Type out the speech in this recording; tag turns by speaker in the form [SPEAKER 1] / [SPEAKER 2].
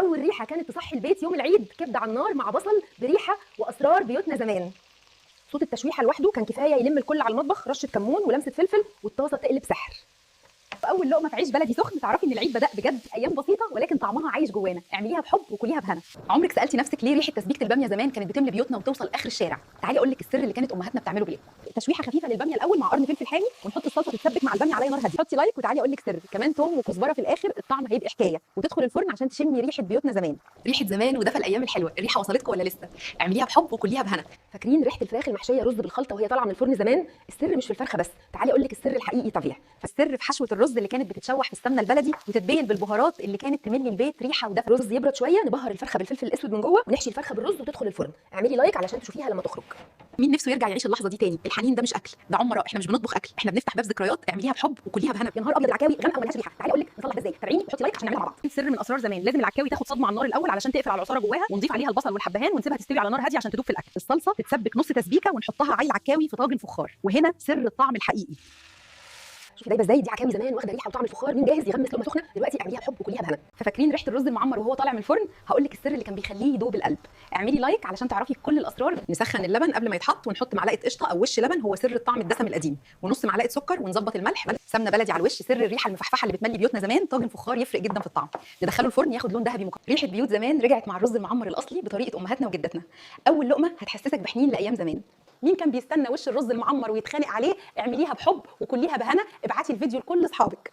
[SPEAKER 1] اول ريحه كانت تصحي البيت يوم العيد، كبده على النار مع بصل بريحه واسرار بيوتنا زمان. صوت التشويحه لوحده كان كفايه يلم الكل على المطبخ، رشه كمون ولمسه فلفل والطاسه تقلب سحر.
[SPEAKER 2] اول لقمه في عيش بلدي سخن تعرفي ان العيد بدا بجد. ايام بسيطه ولكن طعمها عايش جوانا. اعمليها بحب وكليها بهنا. عمرك سالتي نفسك ليه ريحه تسبيكه الباميه زمان كانت بتملي بيوتنا وتوصل اخر الشارع؟ تعالي اقول لك السر اللي كانت امهاتنا بتعمله بايه. تشويحه خفيفه للباميه الاول مع قرن فلفل حامي، ونحط الصلصه تتسبك مع الباميه على نار هاديه. حطي لايك وتعالي اقول لك سر كمان، توم وكزبره في الاخر، الطعم هيبقى حكايه. وتدخل الفرن عشان تشمي ريحه بيوتنا زمان. ريحه زمان ودفى الايام الحلوه. الريحه وصلتكم ولا لسه؟ اعمليها بحب وكليها بهنا.
[SPEAKER 1] فاكرين ريحه الفراخ المحشيه رز بالخلطه وهي طالعه من الفرن زمان؟ السر مش في الفرخه بس، تعالي اقول لك السر الحقيقي. طبيعي
[SPEAKER 2] فالسر في حشوه الرز اللي كانت بتتشوح في السمنه البلدي وتتبين بالبهارات اللي كانت تملي البيت ريحه ودفى.
[SPEAKER 1] الرز يبرد شويه، نبهر الفرخه بالفلفل الاسود من جوه ونحشي الفرخه بالرز وتدخل الفرن. اعملي لايك علشان تشوفيها لما تخرج.
[SPEAKER 2] مين نفسه يرجع يعيش اللحظه دي تاني؟ الحنين ده مش اكل، ده عمره. احنا مش بنطبخ اكل، احنا بنفتح باب ذكريات. اعمليها بحب وكليها بهنا.
[SPEAKER 1] يا نهار ابيض، العكاوي غامقه وملهاش ريحه، تعالي اقول لك نصلح ده ازاي. تابعيني وحطي لايك عشان نعملها مع بعض.
[SPEAKER 2] سر من اسرار زمان، لازم العكاوي تاخد صدمه على النار الاول علشان تقفل على العصاره جواها، ونضيف عليها البصل والحبهان ونسيبها تستوي على نار هاديه عشان تدوب في الاكل. الصلصه تتسبك نص تسبيكه ونحطها على العكاوي في طاجن فخار، وهنا سر الطعم الحقيقي.
[SPEAKER 1] شوفي دايبه ازاي، دي عكاوي زمان واخده ريحه وطعم الفخار. مين جاهز يغمس لقمه سخنه دلوقتي؟ اعمليها بحب وكليها بهنا.
[SPEAKER 2] ففاكرين ريحه الرز المعمر وهو طالع من الفرن؟ هقول لك السر اللي كان بيخليه يدوب القلب. اعملي لايك علشان تعرفي كل الاسرار. نسخن اللبن قبل ما يتحط ونحط معلقه قشطه او وش لبن، هو سر الطعم الدسم القديم، ونص معلقه سكر، ونظبط الملح. سمنه بلدي على الوش، سر الريحه المفحفحه اللي بتملي بيوتنا زمان. طاجن فخار يفرق جدا في الطعم، ندخله الفرن ياخد لون ذهبي مكرر. ريحه بيوت زمان رجعت مع الرز المعمر الاصلي بطريقه امهاتنا وجدتنا. اول لقمه هتحسسك بحنين لايام زمان. مين كان بيستنى وش الرز المعمر ويتخانق عليه؟ اعمليها بحب وكليها بهنا. ابعتي الفيديو لكل اصحابك.